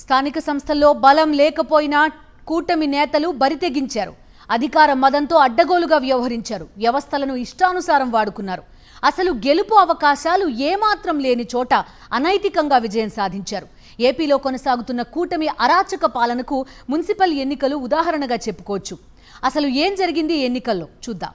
స్థానిక సంస్థల్లో బలం లేకపోయినా కూటమి నేతలు బరితెగించారు. అధికార మదంతో అడ్డగోలుగా వ్యవహరించారు. వ్యవస్థలను ఇష్టానుసారం వాడుకున్నారు. అసలు గెలుపు అవకాశాలు ఏమాత్రం లేని చోట అనైతికంగా విజయం సాధించారు. ఏపీలో కొనసాగుతున్న కూటమి అరాచక పాలనకు మున్సిపల్ ఎన్నికలు ఉదాహరణగా చెప్పుకోవచ్చు. అసలు ఏం జరిగింది ఎన్నికల్లో చూద్దాం.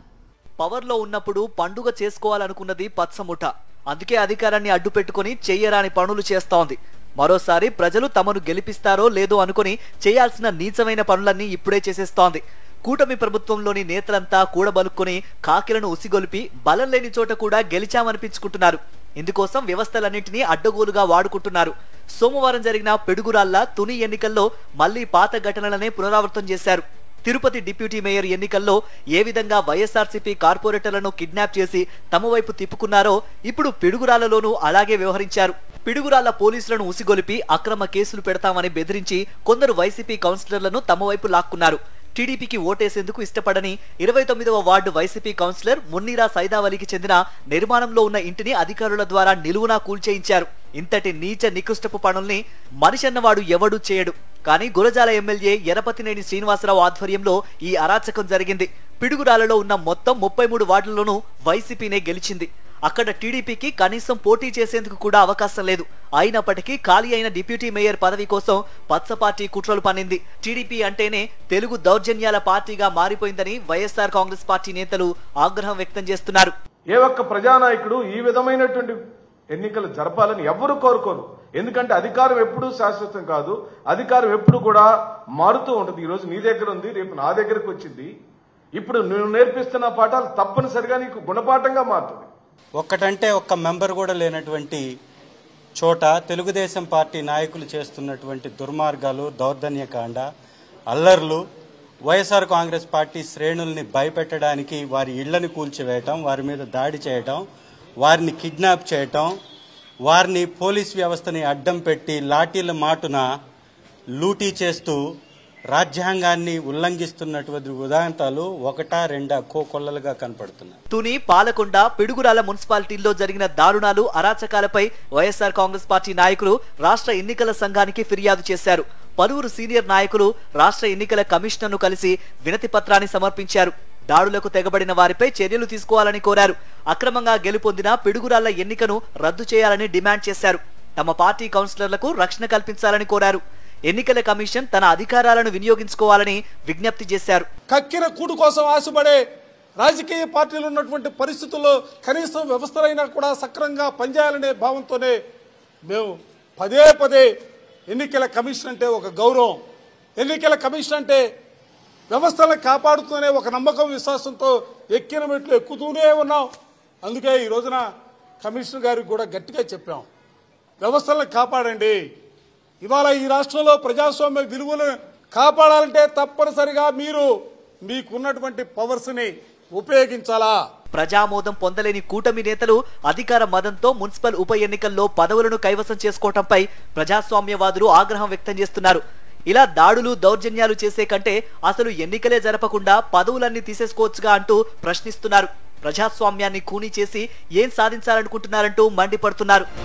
పవర్లో ఉన్నప్పుడు పండుగ చేసుకోవాలనుకున్నది పచ్చముఠ. అందుకే అధికారాన్ని అడ్డుపెట్టుకుని చెయ్యరాని పనులు చేస్తోంది. మరోసారి ప్రజలు తమను గెలిపిస్తారో లేదో అనుకుని చేయాల్సిన నీచమైన పనులన్నీ ఇప్పుడే చేసేస్తోంది. కూటమి ప్రభుత్వంలోని నేతలంతా కూడబలుక్కుని కాకిలను ఉసిగొలిపి బలం లేని చోట కూడా గెలిచామనిపించుకుంటున్నారు. ఇందుకోసం వ్యవస్థలన్నింటినీ అడ్డగోలుగా వాడుకుంటున్నారు. సోమవారం జరిగిన పిడుగురాళ్ల తుని ఎన్నికల్లో మళ్లీ పాత ఘటనలనే పునరావృతం చేశారు. తిరుపతి డిప్యూటీ మేయర్ ఎన్నికల్లో ఏ విధంగా వైఎస్ఆర్సీపీ కార్పొరేటర్లను కిడ్నాప్ చేసి తమ వైపు తిప్పుకున్నారో ఇప్పుడు పిడుగురాళ్లలోనూ అలాగే వ్యవహరించారు. పిడుగురాళ్ల పోలీసులను ఉసిగొలిపి అక్రమ కేసులు పెడతామని బెదిరించి కొందరు వైసీపీ కౌన్సిలర్లను తమ వైపు లాక్కున్నారు. టీడీపీకి ఓటేసేందుకు ఇష్టపడని 29వ వార్డు వైసీపీ కౌన్సిలర్ మున్నీరా సైదావలికి చెందిన నిర్మాణంలో ఉన్న ఇంటిని అధికారుల ద్వారా నిలువునా కూల్చేయించారు. ఇంతటి నీచ నికృష్టపు పనుల్ని మనిషన్నవాడు ఎవడూ చేయడు. కానీ గురజాల ఎమ్మెల్యే ఎరపతినేని శ్రీనివాసరావు ఆధ్వర్యంలో ఈ అరాచకం జరిగింది. పిడుగురాలలో ఉన్న మొత్తం 33 వార్డుల్లోనూ వైసీపీనే గెలిచింది. అక్కడ టీడీపీకి కనీసం పోటీ చేసేందుకు కూడా అవకాశం లేదు. అయినప్పటికీ ఖాళీ అయిన డిప్యూటీ మేయర్ పదవి కోసం పచ్చ పార్టీ కుట్రలు పన్నింది. టీడీపీ అంటేనే తెలుగు దౌర్జన్యాల పార్టీగా మారిపోయిందని వైఎస్ఆర్ కాంగ్రెస్ పార్టీ నేతలు ఆగ్రహం వ్యక్తం చేస్తున్నారు. ఏ ఒక్క ప్రజానాయకుడు ఈ విధమైనటువంటి ఎన్నికలు జరపాలని ఎవరు కోరుకోరు. ఎందుకంటే అధికారం ఎప్పుడూ శాశ్వతం కాదు. అధికారం ఎప్పుడు కూడా మారుతూ ఉంటుంది. ఈరోజు నీ దగ్గర ఉంది, రేపు నా దగ్గరకు వచ్చింది. ఇప్పుడు నువ్వు నేర్పిస్తున్న పాఠాలు తప్పనిసరిగా నీకు గుణపాఠంగా మారుతుంది. ఒక్కటంటే ఒక్క మెంబర్ కూడా లేనటువంటి చోట తెలుగుదేశం పార్టీ నాయకులు చేస్తున్నటువంటి దుర్మార్గాలు, దౌర్జన్యకాండ, అల్లర్లు, వైఎస్ఆర్ కాంగ్రెస్ పార్టీ శ్రేణుల్ని భయపెట్టడానికి వారి ఇళ్లను కూల్చివేయటం, వారి మీద దాడి చేయటం, వారిని కిడ్నాప్ చేయటం, వారిని పోలీస్ వ్యవస్థని అడ్డం పెట్టి లాఠీల మాటున లూటీ చేస్తూ రాజ్యాంగాన్ని ఉల్లంఘిస్తున్నటువంటి ఉదాహరణలు ఒకటా రెండా కోకొల్లలుగా కనపడుతున్నాయి. తుని, పాలకొండ, పిడుగురాల మున్సిపాలిటీల్లో జరిగిన దారుణాలు, అరాచకాలపై వైఎస్ఆర్ కాంగ్రెస్ పార్టీ నాయకులు రాష్ట్ర ఎన్నికల సంఘానికి ఫిర్యాదు చేశారు. పలువురు సీనియర్ నాయకులు రాష్ట్ర ఎన్నికల కమిషనర్ను కలిసి వినతి పత్రాన్ని సమర్పించారు. దాడులకు తెగబడిన వారిపై చర్యలు తీసుకోవాలని కోరారు. అక్రమంగా గెలుపొందిన పిడుగురాళ్ల ఎన్నికను రద్దు చేయాలని డిమాండ్ చేశారు. తమ పార్టీ కౌన్సిలర్లకు రక్షణ కల్పించాలని కోరారు. ఎన్నికల కమిషన్ తన అధికారాలను వినియోగించుకోవాలని విజ్ఞప్తి చేశారు. కక్కిన కూడు కోసం ఆశపడే రాజకీయ పార్టీలు ఉన్నటువంటి పరిస్థితుల్లో కనీసం వ్యవస్థలైనా కూడా సక్రమంగా పనిచేయాలనే భావంతోనే మేము పదే పదే ఎన్నికల కమిషన్ అంటే ఒక గౌరవం, ఎన్నికల కమిషన్ అంటే వ్యవస్థలను కాపాడుతూనే ఒక నమ్మకం, విశ్వాసంతో ఎక్కిన మెట్లు ఎక్కుతూనే ఉన్నాం. అందుకే ఈ రోజున కమిషనర్ గారికి కూడా గట్టిగా చెప్పాం, వ్యవస్థలను కాపాడండి. ఇవాళ ఈ రాష్ట్రంలో ప్రజాస్వామ్య విలువలను కాపాడాలంటే తప్పనిసరిగా మీరు మీకున్నటువంటి పవర్స్ ని ఉపయోగించాలా. ప్రజామోదం పొందలేని కూటమి నేతలు అధికార మదంతో మున్సిపల్ ఉప ఎన్నికల్లో పదవులను కైవసం చేసుకోవడంపై ప్రజాస్వామ్యవాదులు ఆగ్రహం వ్యక్తం చేస్తున్నారు. ఇలా దాడులు, దౌర్జన్యాలు చేసే కంటే అసలు ఎన్నికలే జరపకుండా పదవులన్నీ తీసేసుకోవచ్చుగా అంటూ ప్రశ్నిస్తున్నారు. ప్రజాస్వామ్యాన్ని ఖూనీ చేసి ఏం సాధించాలనుకుంటున్నారంటూ మండిపడుతున్నారు.